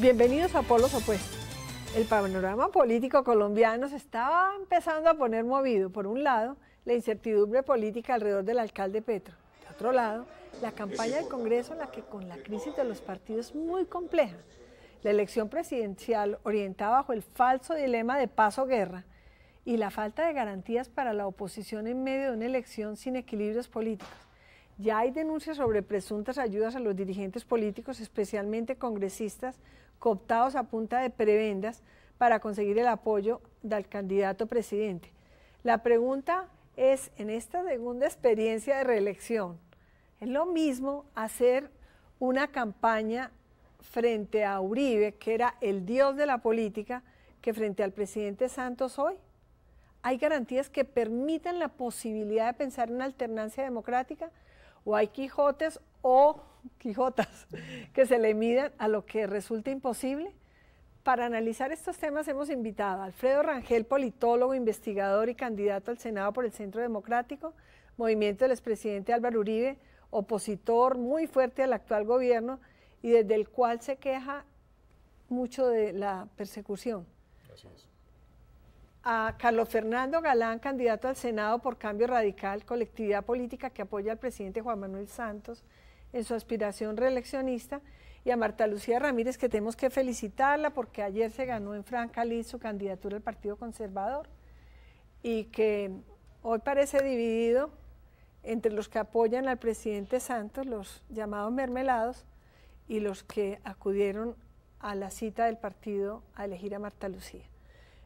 Bienvenidos a Polos Opuestos. El panorama político colombiano se estaba empezando a poner movido. Por un lado, la incertidumbre política alrededor del alcalde Petro. De otro lado, la campaña del Congreso, en la que con la crisis de los partidos es muy compleja. La elección presidencial orientada bajo el falso dilema de paz o guerra y la falta de garantías para la oposición en medio de una elección sin equilibrios políticos. Ya hay denuncias sobre presuntas ayudas a los dirigentes políticos, especialmente congresistas, cooptados a punta de prebendas para conseguir el apoyo del candidato presidente. La pregunta es, en esta segunda experiencia de reelección, ¿es lo mismo hacer una campaña frente a Uribe, que era el dios de la política, que frente al presidente Santos hoy? ¿Hay garantías que permitan la posibilidad de pensar en una alternancia democrática? ¿O hay Quijotes o Quijotas que se le midan a lo que resulta imposible? Para analizar estos temas hemos invitado a Alfredo Rangel, politólogo, investigador y candidato al Senado por el Centro Democrático, movimiento del expresidente Álvaro Uribe, opositor muy fuerte al actual gobierno y desde el cual se queja mucho de la persecución. Así es. A Carlos Fernando Galán, candidato al Senado por Cambio Radical, colectividad política que apoya al presidente Juan Manuel Santos en su aspiración reeleccionista, y a Marta Lucía Ramírez, que tenemos que felicitarla porque ayer se ganó en Francalí su candidatura al Partido Conservador y que hoy parece dividido entre los que apoyan al presidente Santos, los llamados mermelados, y los que acudieron a la cita del partido a elegir a Marta Lucía.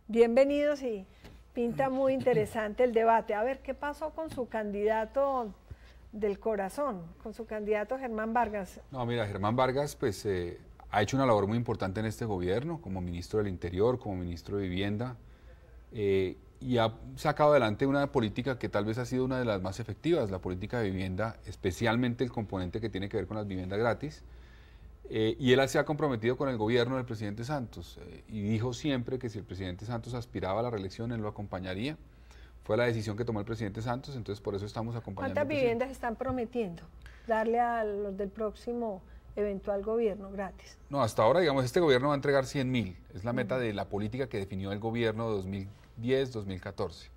Bienvenidos y pinta muy interesante el debate. A ver, ¿qué pasó con su candidato del corazón, con su candidato Germán Vargas? No, mira, Germán Vargas pues ha hecho una labor muy importante en este gobierno, como ministro del Interior, como ministro de Vivienda, y ha sacado adelante una política que tal vez ha sido una de las más efectivas, la política de vivienda, especialmente el componente que tiene que ver con las viviendas gratis. Y él se ha comprometido con el gobierno del presidente Santos y dijo siempre que si el presidente Santos aspiraba a la reelección, él lo acompañaría. Fue la decisión que tomó el presidente Santos, entonces por eso estamos acompañando. ¿Cuántas viviendas están prometiendo darle a los del próximo eventual gobierno gratis? No, hasta ahora, digamos, este gobierno va a entregar 100.000. Es la meta de la política que definió el gobierno de 2010-2014.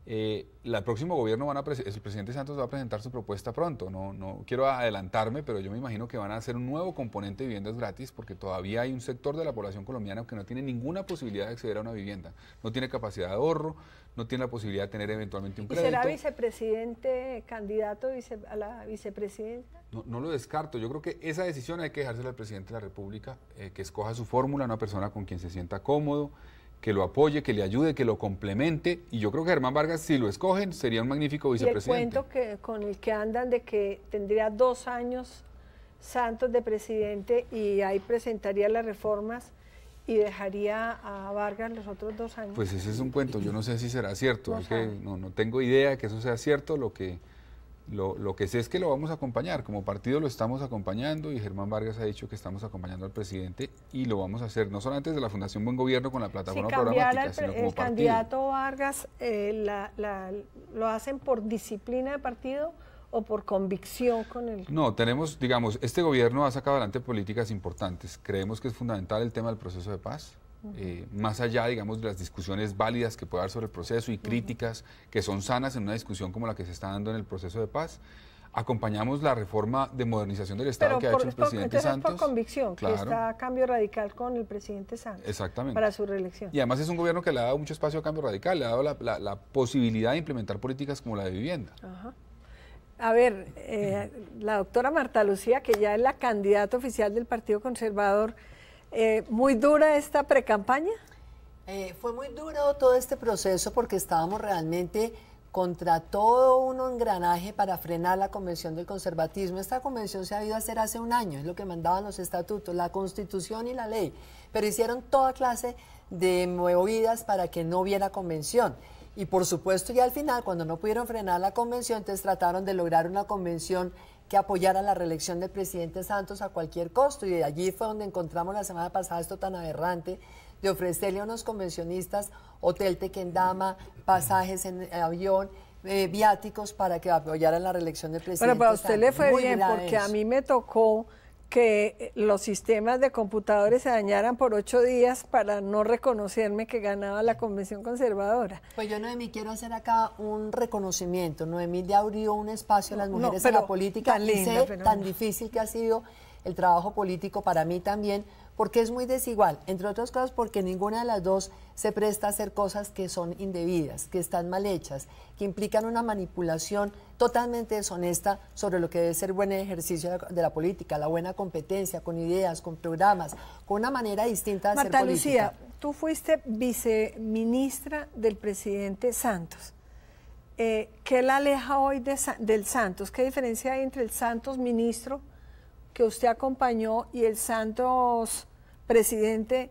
El próximo gobierno el presidente Santos va a presentar su propuesta pronto, no quiero adelantarme, pero yo me imagino que van a hacer un nuevo componente de viviendas gratis porque todavía hay un sector de la población colombiana que no tiene ninguna posibilidad de acceder a una vivienda, no tiene capacidad de ahorro, no tiene la posibilidad de tener eventualmente un crédito. ¿Y será vicepresidente, candidato a la vicepresidenta? No lo descarto, yo creo que esa decisión hay que dejársela al presidente de la República, que escoja su fórmula, una persona con quien se sienta cómodo, que lo apoye, que le ayude, que lo complemente, y yo creo que Germán Vargas, si lo escogen, sería un magnífico vicepresidente. Y el cuento con el que andan de que tendría 2 años Santos de presidente y ahí presentaría las reformas y dejaría a Vargas los otros 2 años. Pues ese es un cuento, yo no sé si será cierto, no tengo idea de que eso sea cierto, lo que sé es que lo vamos a acompañar, como partido lo estamos acompañando y Germán Vargas ha dicho que estamos acompañando al presidente y lo vamos a hacer, no solamente desde la Fundación Buen Gobierno con la plataforma programática, sino como el partido. Candidato Vargas, ¿lo hacen por disciplina de partido o por convicción con él? No, tenemos, digamos, este gobierno ha sacado adelante políticas importantes, creemos que es fundamental el tema del proceso de paz. Más allá, digamos, de las discusiones válidas que puede haber sobre el proceso y críticas que son sanas en una discusión como la que se está dando en el proceso de paz, acompañamos la reforma de modernización del Estado que ha hecho el presidente Santos. Es por convicción, claro, que está a Cambio Radical con el presidente Santos. Exactamente. Para su reelección. Y además es un gobierno que le ha dado mucho espacio a Cambio Radical, le ha dado la posibilidad de implementar políticas como la de vivienda. Ajá. A ver, la doctora Marta Lucía, que ya es la candidata oficial del Partido Conservador, ¿muy dura esta precampaña? Fue muy duro todo este proceso porque estábamos realmente contra todo un engranaje para frenar la convención del conservatismo. Esta convención se ha ido a hacer hace un año, es lo que mandaban los estatutos, la constitución y la ley, pero hicieron toda clase de movidas para que no hubiera convención. Y por supuesto ya al final, cuando no pudieron frenar la convención, entonces trataron de lograr una convención que apoyara la reelección del presidente Santos a cualquier costo, y de allí fue donde encontramos la semana pasada esto tan aberrante de ofrecerle a unos convencionistas hotel Tequendama, pasajes en avión, viáticos para que apoyaran la reelección del presidente. Pero para usted Santos. le fue Muy bien, grave porque eso. a mí me tocó que los sistemas de computadores se dañaran por 8 días para no reconocerme que ganaba la Convención Conservadora. Pues yo, Noemí, quiero hacer acá un reconocimiento. Noemí le abrió un espacio a las mujeres en la política tan linda, y sé tan difícil que ha sido el trabajo político para mí también, porque es muy desigual, entre otras cosas porque ninguna de las dos se presta a hacer cosas que son indebidas, que están mal hechas, que implican una manipulación totalmente deshonesta sobre lo que debe ser buen ejercicio de la política, la buena competencia, con ideas, con programas, con una manera distinta de hacer política. Marta Lucía, tú fuiste viceministra del presidente Santos. ¿Qué la aleja hoy del Santos? ¿Qué diferencia hay entre el Santos ministro que usted acompañó y el Santos presidente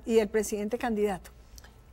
y el presidente candidato?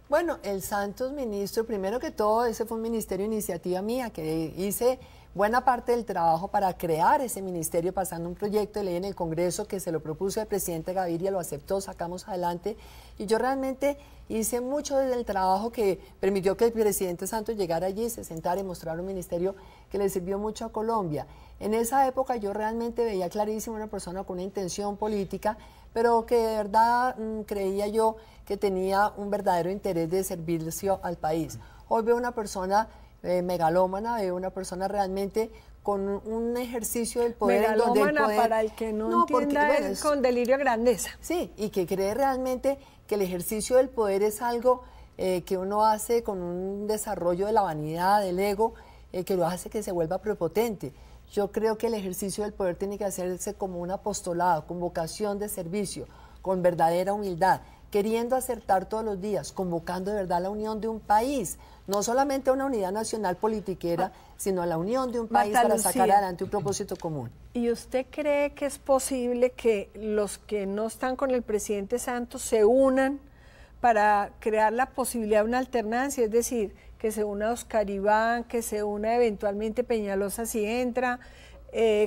Bueno, el Santos ministro, primero que todo, ese fue un ministerio de iniciativa mía, que hice buena parte del trabajo para crear ese ministerio, pasando un proyecto de ley en el Congreso que se lo propuso el presidente Gaviria, lo aceptó, sacamos adelante, y yo realmente hice mucho del trabajo que permitió que el presidente Santos llegara allí, se sentara y mostrara un ministerio que le sirvió mucho a Colombia. En esa época yo realmente veía clarísimo una persona con una intención política, pero que de verdad creía yo que tenía un verdadero interés de servicio al país. Hoy veo una persona megalómana, veo una persona realmente con un ejercicio del poder. Megalómana, para el que no entienda, porque, bueno, es con delirio de grandeza. Sí, y que cree realmente que el ejercicio del poder es algo que uno hace con un desarrollo de la vanidad, del ego, que lo hace que se vuelva prepotente. Yo creo que el ejercicio del poder tiene que hacerse como un apostolado, con vocación de servicio, con verdadera humildad, queriendo acertar todos los días, convocando de verdad la unión de un país, no solamente una unidad nacional politiquera, sino a la unión de un país para sacar adelante un propósito común. ¿Y usted cree que es posible que los que no están con el presidente Santos se unan para crear la posibilidad de una alternancia? Es decir, que se una Oscar Iván, que se una eventualmente Peñalosa si entra,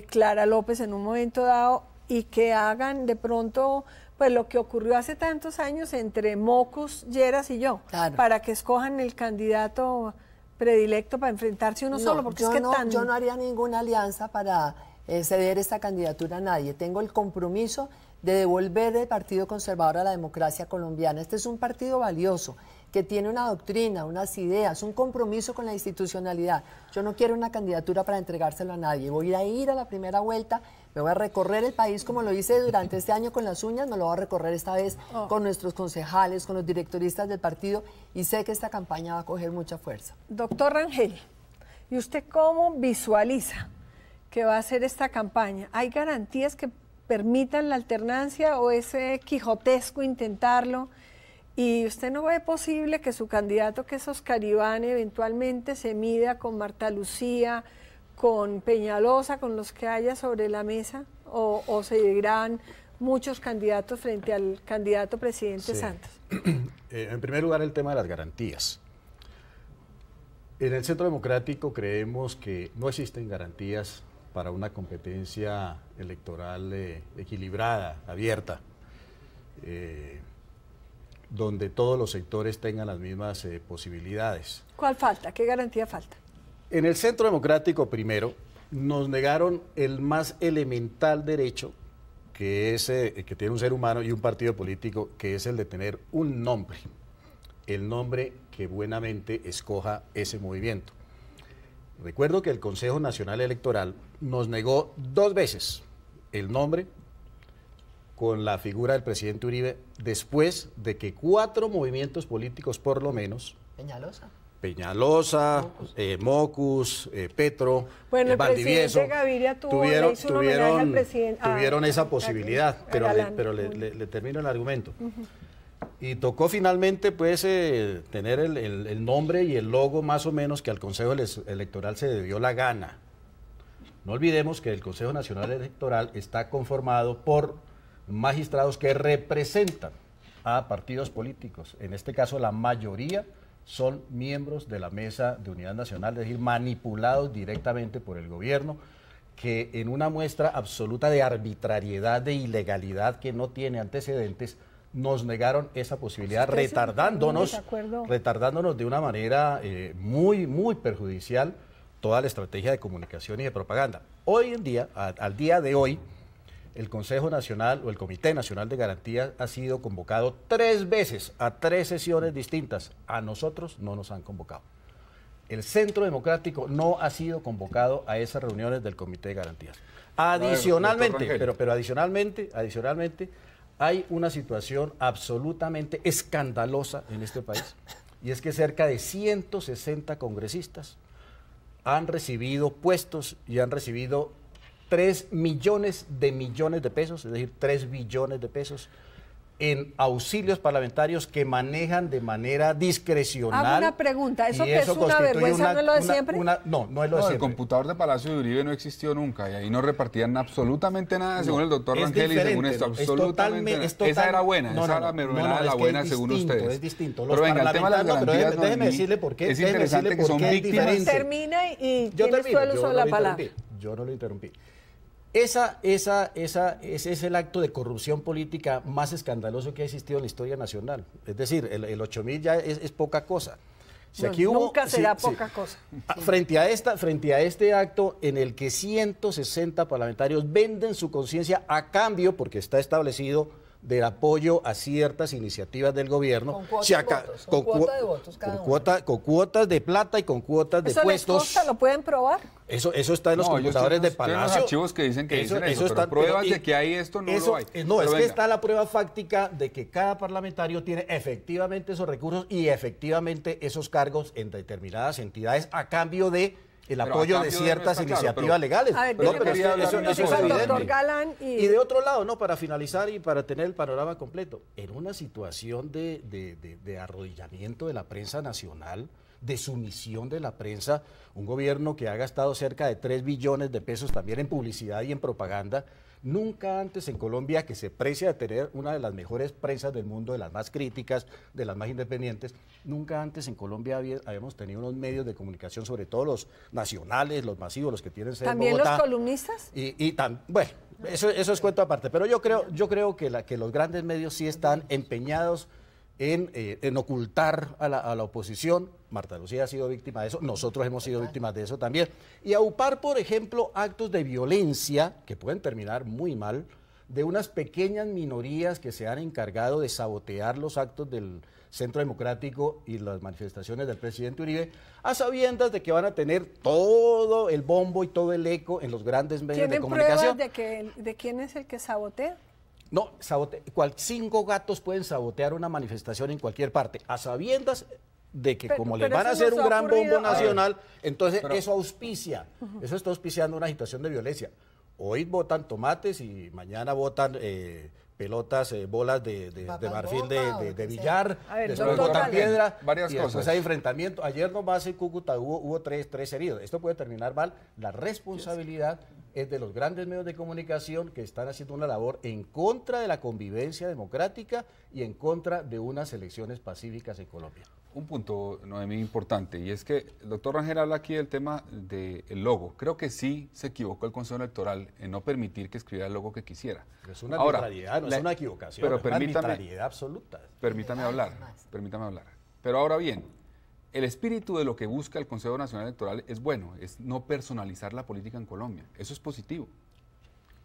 Clara López en un momento dado, y que hagan de pronto pues lo que ocurrió hace tantos años entre Mocus, Lleras y yo, claro, para que escojan el candidato predilecto para enfrentarse uno solo, porque es que yo no haría ninguna alianza para ceder esta candidatura a nadie. Tengo el compromiso de devolver el Partido Conservador a la democracia colombiana. Este es un partido valioso, que tiene una doctrina, unas ideas, un compromiso con la institucionalidad. Yo no quiero una candidatura para entregárselo a nadie. Voy a ir a la primera vuelta, me voy a recorrer el país como lo hice durante este año con las uñas, me lo voy a recorrer esta vez con nuestros concejales, con los directoristas del partido, y sé que esta campaña va a coger mucha fuerza. Doctor Rangel, ¿y usted cómo visualiza que va a ser esta campaña? ¿Hay garantías que permitan la alternancia o es quijotesco intentarlo? ¿Y usted no ve posible que su candidato, que es Oscar Iván, eventualmente se mida con Marta Lucía, con Peñalosa, con los que haya sobre la mesa? ¿O se irán muchos candidatos frente al candidato presidente Santos? En primer lugar, el tema de las garantías. En el Centro Democrático creemos que no existen garantías para una competencia electoral equilibrada, abierta, donde todos los sectores tengan las mismas posibilidades. ¿Cuál falta? ¿Qué garantía falta? En el Centro Democrático, primero, nos negaron el más elemental derecho que tiene un ser humano y un partido político, que es el de tener un nombre, el nombre que buenamente escoja ese movimiento. Recuerdo que el Consejo Nacional Electoral nos negó 2 veces el nombre con la figura del presidente Uribe, después de que 4 movimientos políticos por lo menos, Peñalosa, Mocus, Petro, bueno, Valdivieso, Gaviria tuvieron esa posibilidad, pero le termino el argumento. Y tocó finalmente pues tener el nombre y el logo más o menos que al Consejo Electoral se le dio la gana. No olvidemos que el Consejo Nacional Electoral está conformado por magistrados que representan a partidos políticos. En este caso la mayoría son miembros de la Mesa de Unidad Nacional, es decir, manipulados directamente por el gobierno, que en una muestra absoluta de arbitrariedad, de ilegalidad que no tiene antecedentes, nos negaron esa posibilidad, retardándonos de una manera muy, muy perjudicial toda la estrategia de comunicación y de propaganda. Hoy en día, al día de hoy, el Consejo Nacional o el Comité Nacional de Garantías ha sido convocado 3 veces a 3 sesiones distintas. A nosotros no nos han convocado. El Centro Democrático no ha sido convocado a esas reuniones del Comité de Garantías. Adicionalmente, pero adicionalmente, hay una situación absolutamente escandalosa en este país, y es que cerca de 160 congresistas han recibido puestos y han recibido 3 millones de pesos, es decir, 3 billones de pesos, en auxilios parlamentarios que manejan de manera discrecional. Hago una pregunta, ¿eso que es una vergüenza no es lo de siempre? No es lo de siempre. El computador de Palacio de Uribe no existió nunca y ahí no repartían absolutamente nada, según el doctor Rangel, y según esto, absolutamente nada. Esa era buena, esa era la mermelada de la buena, según ustedes. Es distinto. Pero venga, el tema de las garantías, déjeme decirle por qué. Es interesante que son víctimas. Termina y tienes tú el uso de la palabra. Yo no lo interrumpí. Ese es el acto de corrupción política más escandaloso que ha existido en la historia nacional. Es decir, el 8.000 ya es poca cosa. Si aquí nunca será poca cosa. Frente a este acto en el que 160 parlamentarios venden su conciencia a cambio, porque está establecido, del apoyo a ciertas iniciativas del gobierno. Con cuota de votos cada uno. Con cuotas de plata y con cuotas de puestos. ¿Eso les consta? ¿Lo pueden probar? Eso está en los computadores de Palacio. Los archivos que dicen que dicen eso, pero pruebas de que hay esto no lo hay. No, es que está la prueba fáctica de que cada parlamentario tiene efectivamente esos recursos y efectivamente esos cargos en determinadas entidades a cambio de el apoyo de ciertas iniciativas legales. A ver, eso es evidente. Doctor Galán y de otro lado, no, para finalizar y para tener el panorama completo, en una situación de arrodillamiento de la prensa nacional, de sumisión de la prensa, un gobierno que ha gastado cerca de 3 billones de pesos también en publicidad y en propaganda. Nunca antes en Colombia, que se precia de tener una de las mejores prensas del mundo, de las más críticas, de las más independientes, nunca antes en Colombia habíamos tenido unos medios de comunicación, sobre todo los nacionales, los masivos, los que tienen sede en Bogotá. ¿También los columnistas? Bueno, eso es cuento aparte, pero yo creo que los grandes medios sí están empeñados en ocultar a la oposición. Marta Lucía ha sido víctima de eso, nosotros hemos sido víctimas de eso también. Y aupar, por ejemplo, actos de violencia que pueden terminar muy mal, de unas pequeñas minorías que se han encargado de sabotear los actos del Centro Democrático y las manifestaciones del presidente Uribe, a sabiendas de que van a tener todo el bombo y todo el eco en los grandes medios de comunicación. ¿Tienen pruebas de quién es el que sabotea? No, 5 gatos pueden sabotear una manifestación en cualquier parte, a sabiendas de que como les van a hacer un gran bombo nacional, entonces eso auspicia, eso está auspiciando una situación de violencia. Hoy votan tomates y mañana votan pelotas, bolas de marfil de billar, después votan piedra, varias y cosas. después hay enfrentamiento. Ayer nomás en Cúcuta hubo tres heridos. Esto puede terminar mal. La responsabilidad es de los grandes medios de comunicación que están haciendo una labor en contra de la convivencia democrática y en contra de unas elecciones pacíficas en Colombia. Un punto, Noemí, importante, y es que el doctor Rangel habla aquí del tema del logo. Creo que sí se equivocó el Consejo Electoral en no permitir que escribiera el logo que quisiera. Es una arbitrariedad, no es una equivocación, pero es una arbitrariedad absoluta. Permítame hablar. Pero ahora bien, el espíritu de lo que busca el Consejo Nacional Electoral es bueno, es no personalizar la política en Colombia. Eso es positivo.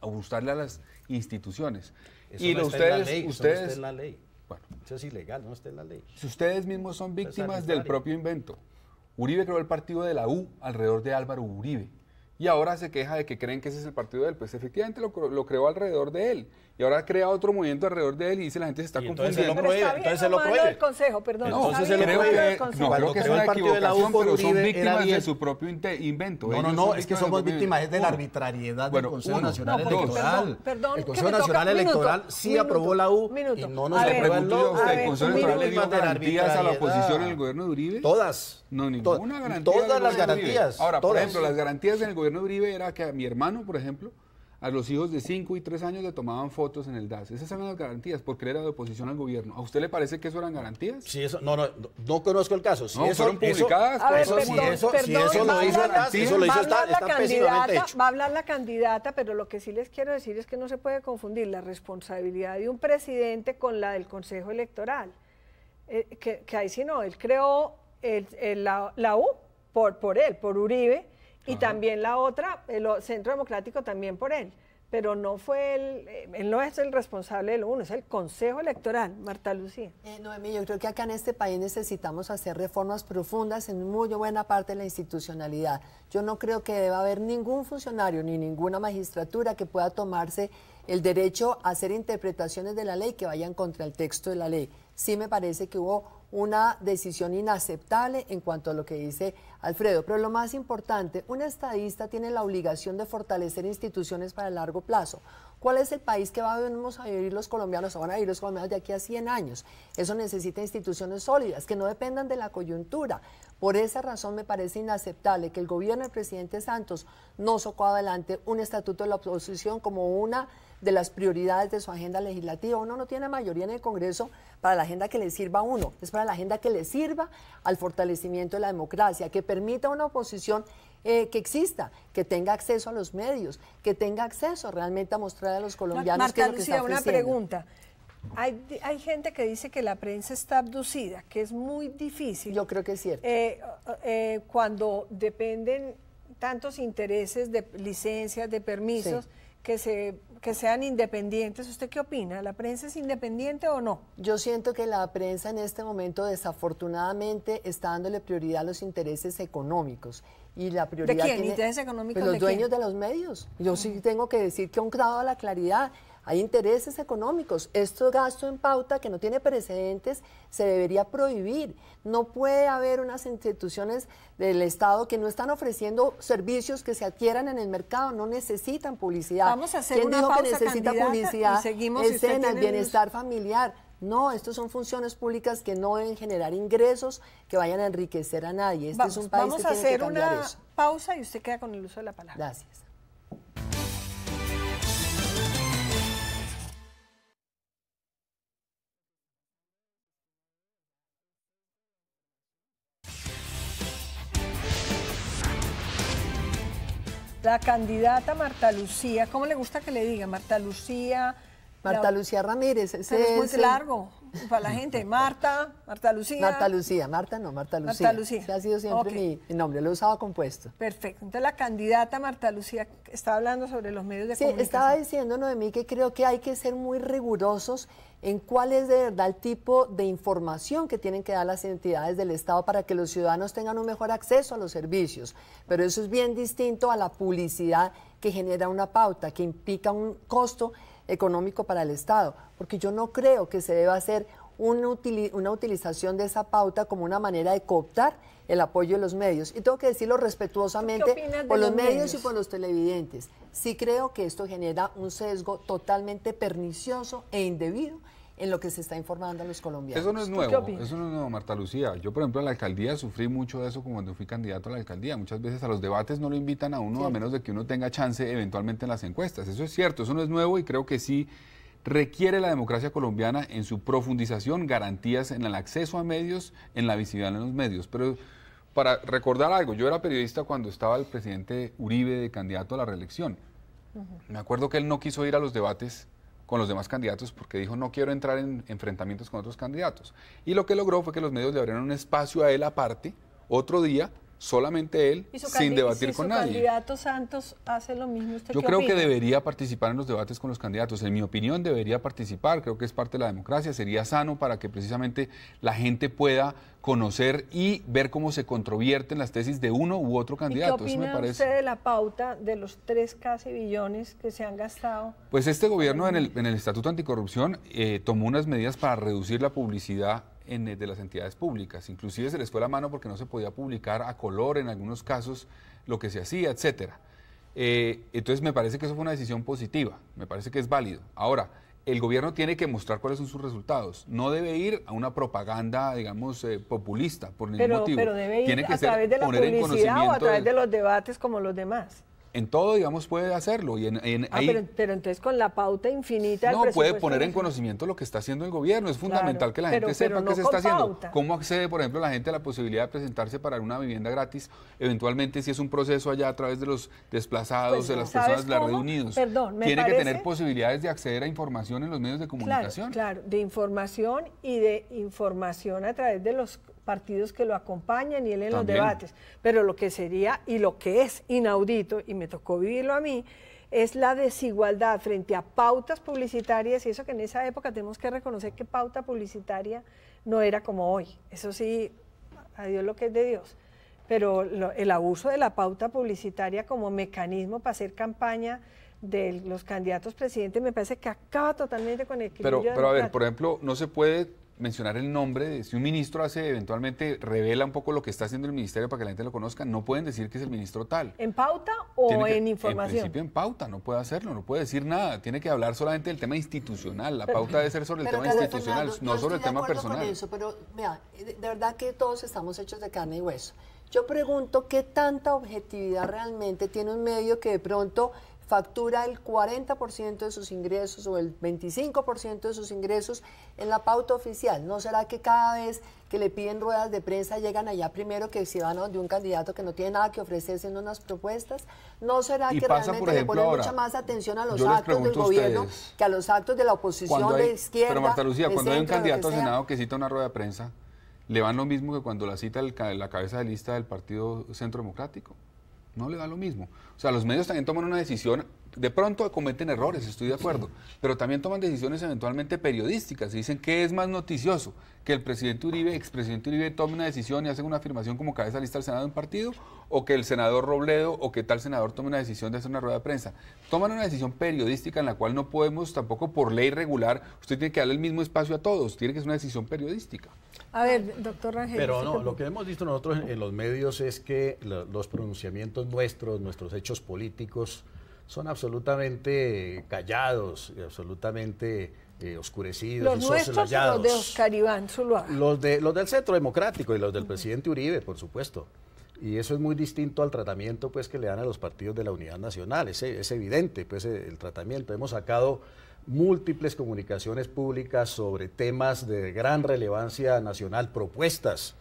Ajustarle a las instituciones. Eso y no está en la ley, eso no está en la ley. Bueno, eso es ilegal, no está en la ley. Si ustedes mismos son víctimas del propio invento. Uribe creó el partido de la U alrededor de Álvaro Uribe. Y ahora se queja de que creen que ese es el partido de él. Pues efectivamente lo creó alrededor de él. Y ahora crea otro movimiento alrededor de él y dice la gente se está confundiendo. Entonces se lo prohíbe. El consejo, perdón. No, entonces creo que es una equivocación, pero son víctimas de su propio invento. No, es que somos víctimas de la arbitrariedad del Consejo Nacional Electoral. El Consejo Nacional Electoral sí aprobó la U y no nos aprueba el logo. ¿El Consejo Electoral le dio garantías a la oposición en el gobierno de Uribe? Todas. No, ninguna garantía. Todas las garantías. Ahora, por ejemplo, las garantías en el gobierno de Uribe era que a mi hermano, por ejemplo, a los hijos de 5 y 3 años le tomaban fotos en el DAS. Esas eran las garantías, porque él era de oposición al gobierno. ¿A usted le parece que eso eran garantías? Sí, eso, no conozco el caso. Si no, eso, fueron publicadas. Si eso lo hizo el DAS, eso lo hizo está pésimamente hecho. Va a hablar la candidata, pero lo que sí les quiero decir es que no se puede confundir la responsabilidad de un presidente con la del Consejo Electoral. Que ahí sí no, él creó la U por Uribe, y también la otra, el Centro Democrático también por él. pero no fue él no es el responsable de lo uno, es el Consejo Electoral. Marta Lucía. Noemí, yo creo que acá en este país necesitamos hacer reformas profundas en muy buena parte de la institucionalidad. Yo no creo que deba haber ningún funcionario ni ninguna magistratura que pueda tomarse el derecho a hacer interpretaciones de la ley que vayan contra el texto de la ley. Sí me parece que hubo una decisión inaceptable en cuanto a lo que dice Alfredo. Pero lo más importante, un estadista tiene la obligación de fortalecer instituciones para el largo plazo. ¿Cuál es el país que vamos a vivir los colombianos o van a vivir los colombianos de aquí a 100 años? Eso necesita instituciones sólidas, que no dependan de la coyuntura. Por esa razón me parece inaceptable que el gobierno del presidente Santos no sacó adelante un estatuto de la oposición como una de las prioridades de su agenda legislativa. Uno no tiene mayoría en el Congreso para la agenda que le sirva a uno, es para la agenda que le sirva al fortalecimiento de la democracia, que permita una oposición que exista, que tenga acceso a los medios, que tenga acceso realmente a mostrar a los colombianos qué es lo que está ofreciendo. Marta Lucía, una pregunta. Hay gente que dice que la prensa está abducida, que es muy difícil. Yo creo que es cierto. Cuando dependen tantos intereses de licencias, de permisos, sí, que sean independientes. ¿Usted qué opina? ¿La prensa es independiente o no? Yo siento que la prensa en este momento desafortunadamente está dándole prioridad a los intereses económicos. Y la prioridad ¿de quién? ¿Intereses económicos pues de los dueños quién? De los medios. Yo sí tengo que decir que han dado la claridad. Hay intereses económicos. Este gasto en pauta que no tiene precedentes se debería prohibir. No puede haber unas instituciones del Estado que no están ofreciendo servicios que se adquieran en el mercado, no necesitan publicidad. Vamos a hacer ¿Quién una dijo pausa, que necesita publicidad? Y seguimos, si en el bienestar familiar. No, estos son funciones públicas que no deben generar ingresos que vayan a enriquecer a nadie. Este es un país que tiene que cambiar eso. Vamos a hacer una pausa y usted queda con el uso de la palabra. Gracias. La candidata Marta Lucía, ¿cómo le gusta que le diga? Marta Lucía. Marta Lucía Ramírez. Ese es muy largo para la gente. Marta Lucía. Marta Lucía, Marta no, Marta Lucía. Marta Lucía. Ese ha sido siempre mi nombre, lo he usado compuesto. Perfecto. Entonces la candidata Marta Lucía estaba hablando sobre los medios de comunicación. Sí, estaba diciendo, Noemí, que creo que hay que ser muy rigurosos en cuál es de verdad el tipo de información que tienen que dar las entidades del Estado para que los ciudadanos tengan un mejor acceso a los servicios. Pero eso es bien distinto a la publicidad que genera una pauta, que implica un costo económico para el Estado, porque yo no creo que se deba hacer una utilización de esa pauta como una manera de cooptar el apoyo de los medios. Y tengo que decirlo respetuosamente por los medios y por los televidentes. Sí creo que esto genera un sesgo totalmente pernicioso e indebido en lo que se está informando a los colombianos. Eso no es nuevo, eso no es nuevo, Marta Lucía. Yo, por ejemplo, en la alcaldía sufrí mucho de eso cuando fui candidato a la alcaldía. Muchas veces a los debates no lo invitan a uno, a menos de que uno tenga chance eventualmente en las encuestas. Eso es cierto, eso no es nuevo y creo que sí requiere la democracia colombiana en su profundización, garantías en el acceso a medios, en la visibilidad en los medios. Pero para recordar algo, yo era periodista cuando estaba el presidente Uribe de candidato a la reelección. Me acuerdo que él no quiso ir a los debates con los demás candidatos porque dijo no quiero entrar en enfrentamientos con otros candidatos. Y lo que logró fue que los medios le abrieron un espacio a él aparte, otro día, solamente él, sin debatir con nadie. ¿Y su candidato Santos hace lo mismo? ¿Usted Yo qué creo opina? que debería participar en los debates con los candidatos. En mi opinión debería participar, creo que es parte de la democracia, sería sano para que precisamente la gente pueda conocer y ver cómo se controvierten las tesis de uno u otro candidato. ¿Y qué opina Eso me parece... usted de la pauta de los 3 casi billones que se han gastado? Pues este gobierno en el Estatuto Anticorrupción tomó unas medidas para reducir la publicidad de las entidades públicas. Inclusive se les fue la mano porque no se podía publicar a color en algunos casos lo que se hacía, etcétera. Entonces me parece que eso fue una decisión positiva, me parece que es válido. Ahora, el gobierno tiene que mostrar cuáles son sus resultados. No debe ir a una propaganda, digamos, populista por ningún motivo. Pero debe ir tiene que a través de la publicidad o a través de los debates como los demás. En todo, digamos, puede hacerlo. Pero entonces con la pauta infinita... No, puede poner en conocimiento lo que está haciendo el gobierno. Es fundamental que la gente sepa qué se está haciendo. ¿Cómo accede, por ejemplo, la gente a la posibilidad de presentarse para una vivienda gratis? Eventualmente, si es un proceso allá a través de los desplazados, de las personas de la Red Unidos. Tiene que tener posibilidades de acceder a información en los medios de comunicación. Claro, de información y de información a través de los partidos que lo acompañan y él en los debates. Pero lo que sería y lo que es inaudito, y me tocó vivirlo a mí, es la desigualdad frente a pautas publicitarias, y eso que en esa época tenemos que reconocer que pauta publicitaria no era como hoy. Eso sí, a Dios lo que es de Dios. Pero el abuso de la pauta publicitaria como mecanismo para hacer campaña de los candidatos presidentes me parece que acaba totalmente con el equilibrio. Pero a ver, por ejemplo, no se puede mencionar el nombre, si un ministro eventualmente revela un poco lo que está haciendo el ministerio para que la gente lo conozca, no pueden decir que es el ministro tal. ¿En pauta o en información? En principio en pauta, no puede hacerlo, no puede decir nada, tiene que hablar solamente del tema institucional, la pauta debe ser sobre el tema institucional, no sobre el tema personal. Con eso, pero vea, de verdad que todos estamos hechos de carne y hueso. Yo pregunto qué tanta objetividad realmente tiene un medio que de pronto factura el 40% de sus ingresos o el 25% de sus ingresos en la pauta oficial. ¿No será que cada vez que le piden ruedas de prensa llegan allá primero que si van a donde un candidato que no tiene nada que ofrecer haciendo unas propuestas? ¿No será que realmente le ponen mucha más atención a los actos del gobierno que a los actos de la oposición de izquierda? Pero Marta Lucía, cuando hay un candidato al Senado que cita una rueda de prensa, ¿le van lo mismo que cuando la cita la cabeza de lista del Partido Centro Democrático? No le da lo mismo. O sea, los medios también toman una decisión, de pronto cometen errores, estoy de acuerdo, pero también toman decisiones eventualmente periodísticas y dicen que es más noticioso que el presidente Uribe, expresidente Uribe, tome una decisión y haga una afirmación como cabeza de lista del Senado de un partido, o que el senador Robledo o que tal senador tome una decisión de hacer una rueda de prensa. Toman una decisión periodística en la cual no podemos tampoco por ley regular, usted tiene que darle el mismo espacio a todos, tiene que ser una decisión periodística. A ver, doctor Rangel. Pero no, lo que hemos visto nosotros en los medios es que los pronunciamientos nuestros hechos políticos, son absolutamente callados, absolutamente oscurecidos y soslayados. ¿Los nuestros o los de Oscar Iván Zuluaga? Los del Centro Democrático y los del presidente Uribe, por supuesto. Y eso es muy distinto al tratamiento pues, que le dan a los partidos de la Unidad Nacional. Es evidente pues, el tratamiento. Hemos sacado múltiples comunicaciones públicas sobre temas de gran relevancia nacional, propuestas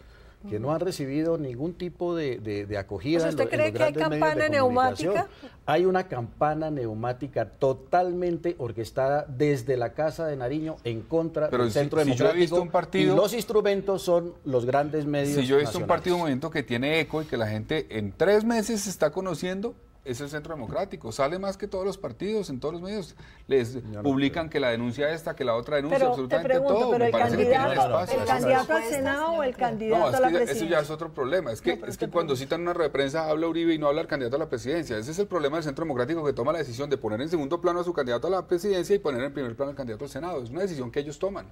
que no han recibido ningún tipo de acogida. ¿Pues usted cree que hay campana neumática? Hay una campana neumática totalmente orquestada desde la Casa de Nariño en contra del Centro Democrático. Yo he visto un partido, y los instrumentos son los grandes medios Si yo he visto nacionales. un partido, un movimiento que tiene eco y que la gente en 3 meses se está conociendo, es el Centro Democrático. Sale más que todos los partidos, en todos los medios. Les publican que la denuncia esta, que la otra denuncia, pero absolutamente te pregunto, todo. Pero me parece que tienen espacio. ¿El candidato al Senado o el candidato a la presidencia? Eso ya es otro problema. Es que cuando citan una rueda de prensa habla Uribe y no habla el candidato a la presidencia. Ese es el problema del Centro Democrático, que toma la decisión de poner en segundo plano a su candidato a la presidencia y poner en primer plano al candidato al Senado. Es una decisión que ellos toman.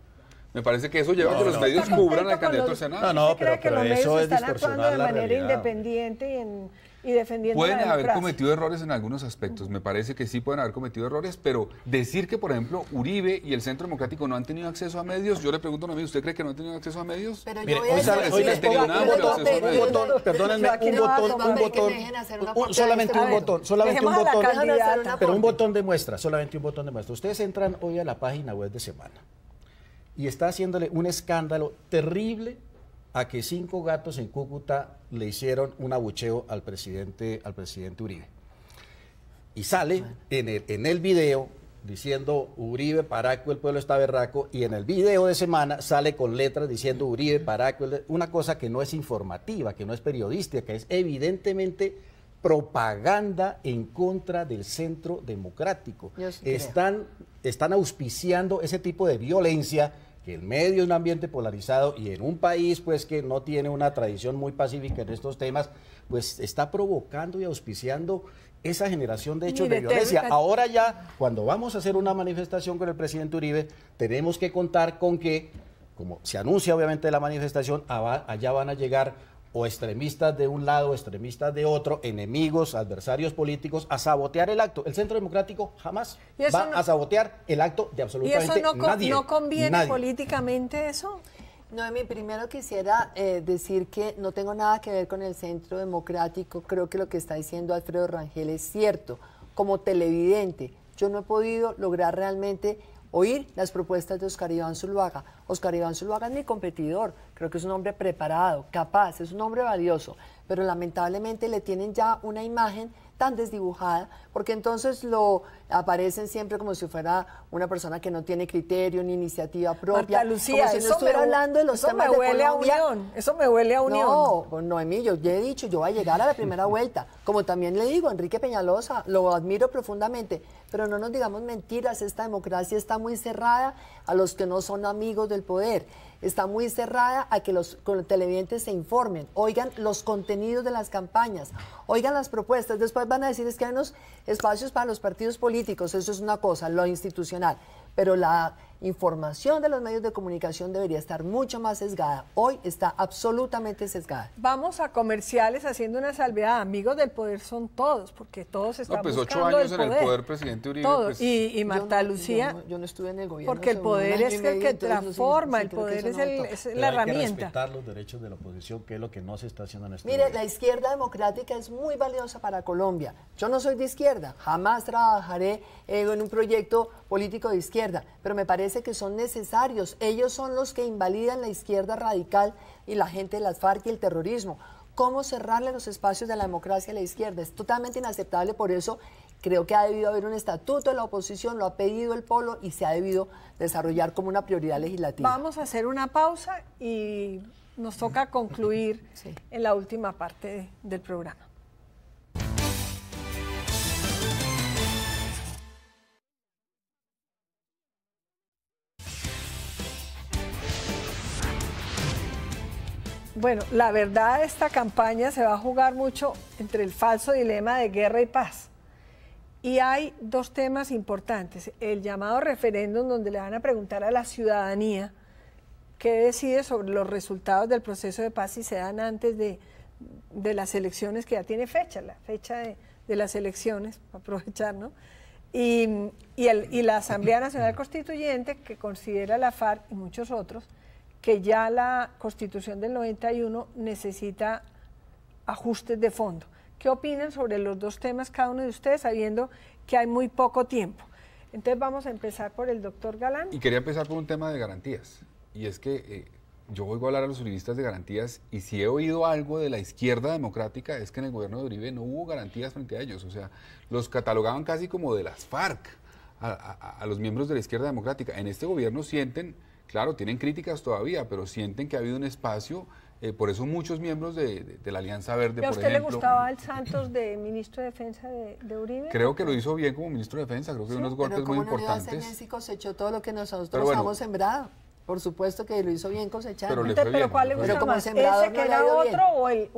Me parece que eso lleva a que los medios cubran al candidato al Senado. No, pero que los medios están actuando de manera independiente y defendiendo la democracia. Pueden haber cometido errores en algunos aspectos, me parece que sí pueden haber cometido errores, pero decir que, por ejemplo, Uribe y el Centro Democrático no han tenido acceso a medios, yo le pregunto a mí, ¿usted cree que no han tenido acceso a medios? Pero mire, hoy les pongo un botón, perdónenme, solamente un botón, pero un botón de muestra, solamente un botón de muestra. Ustedes entran hoy a la página web de Semana y está haciéndole un escándalo terrible a que 5 gatos en Cúcuta le hicieron un abucheo al presidente Uribe. Y sale en el video diciendo Uribe, Paraco, el pueblo está berraco, y en el video de Semana sale con letras diciendo Uribe, Paraco, una cosa que no es informativa, que no es periodística, que es evidentemente propaganda en contra del Centro Democrático. Están auspiciando ese tipo de violencia, que en medio de un ambiente polarizado y en un país pues que no tiene una tradición muy pacífica en estos temas, pues está provocando y auspiciando esa generación de hechos de violencia. Ahora ya, cuando vamos a hacer una manifestación con el presidente Uribe, tenemos que contar con que, como se anuncia obviamente la manifestación, allá van a llegar o extremistas de un lado, extremistas de otro, enemigos, adversarios políticos, a sabotear el acto. El Centro Democrático jamás va a sabotear el acto de absolutamente nadie. ¿Y eso no conviene políticamente eso? Noemí, primero quisiera decir que no tengo nada que ver con el Centro Democrático. Creo que lo que está diciendo Alfredo Rangel es cierto. Como televidente, yo no he podido lograr realmente oír las propuestas de Oscar Iván Zuluaga. Oscar Iván Zuluaga es mi competidor, creo que es un hombre preparado, capaz, es un hombre valioso. pero lamentablemente le tienen ya una imagen tan desdibujada, porque entonces lo aparecen siempre como si fuera una persona que no tiene criterio ni iniciativa propia. Marta Lucía, como si no estuviera hablando de los temas de Colombia. Eso me huele a unión. No, pues Noemí, yo ya he dicho, yo voy a llegar a la primera vuelta. Como también le digo, Enrique Peñalosa, lo admiro profundamente, pero no nos digamos mentiras, esta democracia está muy cerrada a los que no son amigos del poder. Está muy cerrada a que los televidentes se informen, oigan los contenidos de las campañas, oigan las propuestas. Después van a decir es que hay unos espacios para los partidos políticos, eso es una cosa, lo institucional. Pero la información de los medios de comunicación debería estar mucho más sesgada. Hoy está absolutamente sesgada. Vamos a comerciales haciendo una salvedad. Amigos del poder son todos, porque todos están pues buscando 8 años el en poder. el poder, presidente Uribe. Todos. Pues, Y Marta Lucía, yo no estuve en el gobierno. porque el poder es el que transforma, el poder es la herramienta. Hay que respetar los derechos de la oposición, que es lo que no se está haciendo en este Mire, gobierno. la izquierda democrática es muy valiosa para Colombia. Yo no soy de izquierda, jamás trabajaré en un proyecto político de izquierda, pero me parece que son necesarios. Ellos son los que invalidan la izquierda radical y la gente de las FARC y el terrorismo. ¿Cómo cerrarle los espacios de la democracia a la izquierda? Es totalmente inaceptable, por eso creo que ha debido haber un estatuto de la oposición, lo ha pedido el Polo y se ha debido desarrollar como una prioridad legislativa. Vamos a hacer una pausa y nos toca concluir en la última parte del programa. Bueno, la verdad, esta campaña se va a jugar mucho entre el falso dilema de guerra y paz. Y hay dos temas importantes. El llamado referéndum, donde le van a preguntar a la ciudadanía qué decide sobre los resultados del proceso de paz si se dan antes de las elecciones, que ya tiene fecha, la fecha de las elecciones, para aprovechar, ¿no? Y la Asamblea Nacional Constituyente, que considera la FARC y muchos otros, que ya la Constitución del 91 necesita ajustes de fondo. ¿Qué opinan sobre los dos temas cada uno de ustedes, sabiendo que hay muy poco tiempo? Entonces vamos a empezar por el doctor Galán. Y quería empezar por un tema de garantías. Y es que yo oigo hablar a los uribistas de garantías, y si he oído algo de la izquierda democrática es que en el gobierno de Uribe no hubo garantías frente a ellos. O sea, los catalogaban casi como de las FARC a los miembros de la izquierda democrática. En este gobierno sienten... Claro, tienen críticas todavía, pero sienten que ha habido un espacio, por eso muchos miembros de la Alianza Verde, por ejemplo... ¿A usted le gustaba el Santos de ministro de Defensa de Uribe? Creo que lo hizo bien como ministro de Defensa, creo que unos golpes muy importantes. Pero ¿cómo cosechó todo lo que nosotros hemos sembrado? Por supuesto que lo hizo bien cosechando. Pero ¿cuál le gusta más? ¿Ese que era otro o el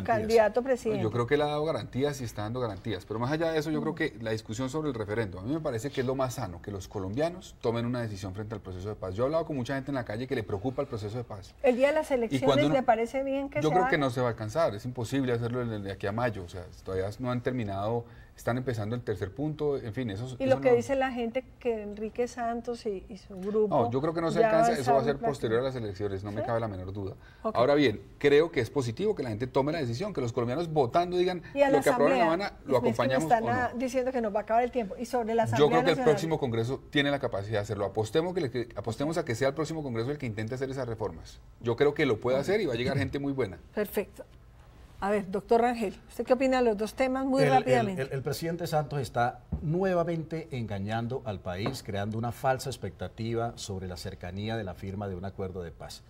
candidato presidente? Yo creo que él ha dado garantías y está dando garantías. Pero más allá de eso, yo creo que la discusión sobre el referendo, a mí me parece que es lo más sano, que los colombianos tomen una decisión frente al proceso de paz. Yo he hablado con mucha gente en la calle que le preocupa el proceso de paz. ¿El día de las elecciones le parece bien que se haga? Yo creo que no se va a alcanzar, es imposible hacerlo de aquí a mayo. O sea, todavía no han terminado... Están empezando el tercer punto, en fin, eso... Y lo que dice la gente, que Enrique Santos y su grupo... No, yo creo que no se alcanza, eso va a ser posterior a las elecciones, no me cabe la menor duda. Okay. Ahora bien, creo que es positivo que la gente tome la decisión, que los colombianos votando digan lo que aprueben La Habana, lo acompañamos o no. Diciendo que nos va a acabar el tiempo. Y sobre la Asamblea Yo creo que Nacional, el próximo Congreso tiene la capacidad de hacerlo. Apostemos a que sea el próximo Congreso el que intente hacer esas reformas. Yo creo que lo puede hacer y va a llegar gente muy buena. Perfecto. A ver, doctor Rangel, ¿usted qué opina de los dos temas muy rápidamente? El presidente Santos está nuevamente engañando al país, creando una falsa expectativa sobre la cercanía de la firma de un acuerdo de paz.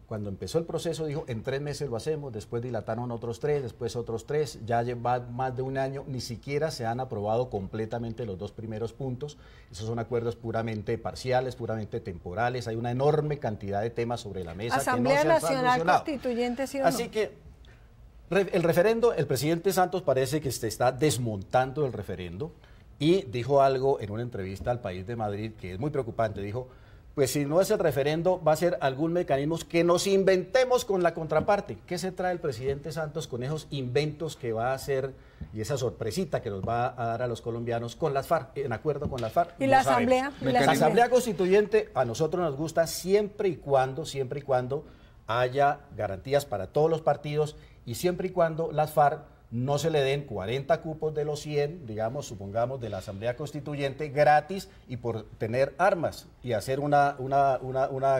Cuando empezó el proceso dijo, en 3 meses lo hacemos, después dilataron otros 3, después otros 3, ya lleva más de un año, ni siquiera se han aprobado completamente los 2 primeros puntos. Esos son acuerdos puramente parciales, puramente temporales, hay una enorme cantidad de temas sobre la mesa Asamblea que no se han Nacional Constituyente, ¿sí o no? Así que el referendo, el presidente Santos parece que se está desmontando el referendo y dijo algo en una entrevista al País de Madrid que es muy preocupante. Dijo, pues si no es el referendo, va a ser algún mecanismo que nos inventemos con la contraparte. ¿Qué se trae el presidente Santos con esos inventos que va a hacer y esa sorpresita que nos va a dar a los colombianos con las FARC, en acuerdo con las FARC? ¿Y la Asamblea? La Asamblea Constituyente a nosotros nos gusta siempre y cuando haya garantías para todos los partidos y siempre y cuando las FARC no se le den 40 cupos de los 100, digamos, supongamos, de la Asamblea Constituyente gratis y por tener armas y hacer una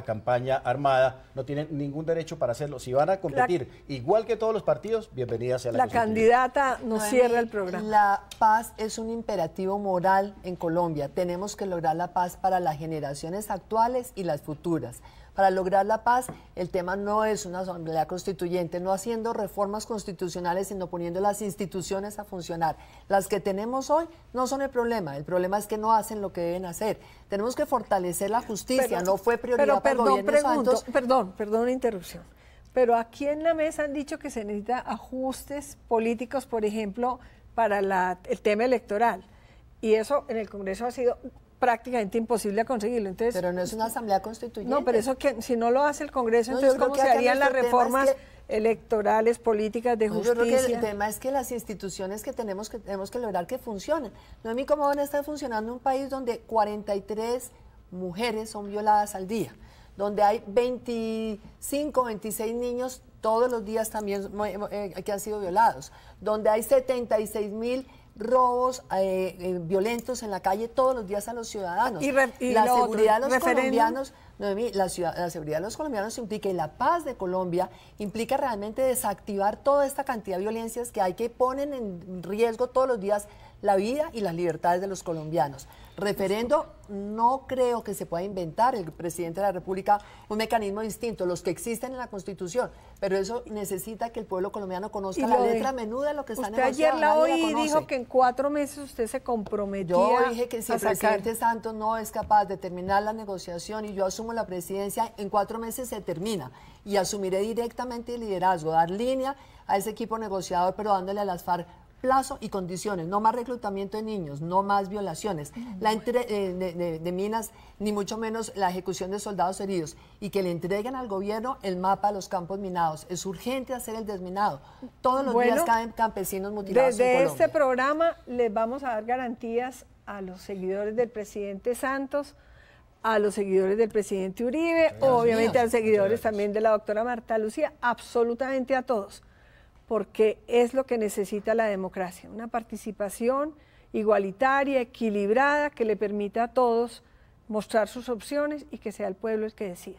campaña armada, no tienen ningún derecho para hacerlo. Si van a competir igual que todos los partidos, bienvenida sea la candidata nos cierra el programa. La paz es un imperativo moral en Colombia. Tenemos que lograr la paz para las generaciones actuales y las futuras. Para lograr la paz, el tema no es una asamblea constituyente, no haciendo reformas constitucionales, sino poniendo las instituciones a funcionar. Las que tenemos hoy no son el problema es que no hacen lo que deben hacer. Tenemos que fortalecer la justicia, no fue prioridad para el gobierno Santos. Perdón una interrupción. Pero aquí en la mesa han dicho que se necesita ajustes políticos, por ejemplo, para el tema electoral. Y eso en el Congreso ha sido prácticamente imposible conseguirlo. Entonces, pero no es una asamblea constituyente. No, pero eso que si no lo hace el Congreso, entonces ¿cómo se harían las reformas electorales, políticas de justicia? Yo creo que el tema es que las instituciones que tenemos que lograr que funcionen. Noemí, ¿cómo van a estar funcionando en un país donde 43 mujeres son violadas al día? Donde hay 25, 26 niños todos los días también que han sido violados, donde hay 76.000 robos violentos en la calle todos los días a los ciudadanos. La seguridad de los colombianos, Noemí, la seguridad de los colombianos implica, y la paz de Colombia implica realmente desactivar toda esta cantidad de violencias que hay, que ponen en riesgo todos los días la vida y las libertades de los colombianos. Referendo, no creo que se pueda inventar el presidente de la República un mecanismo distinto, los que existen en la Constitución, pero eso necesita que el pueblo colombiano conozca la letra menuda de lo que está negociado. Usted ayer la oí y dijo que en 4 meses usted se comprometía. Yo dije que si el presidente Santos no es capaz de terminar la negociación y yo asumo la presidencia, en 4 meses se termina y asumiré directamente el liderazgo, dar línea a ese equipo negociador, pero dándole a las FARC plazo y condiciones, no más reclutamiento de niños, no más violaciones, de minas, ni mucho menos la ejecución de soldados heridos, y que le entreguen al gobierno el mapa de los campos minados. Es urgente hacer el desminado. Todos los días caen campesinos mutilados en Colombia. Desde este programa les vamos a dar garantías a los seguidores del presidente Santos, a los seguidores del presidente Uribe, obviamente a los seguidores también de la doctora Marta Lucía, absolutamente a todos, porque es lo que necesita la democracia, una participación igualitaria, equilibrada, que le permita a todos mostrar sus opciones y que sea el pueblo el que decida.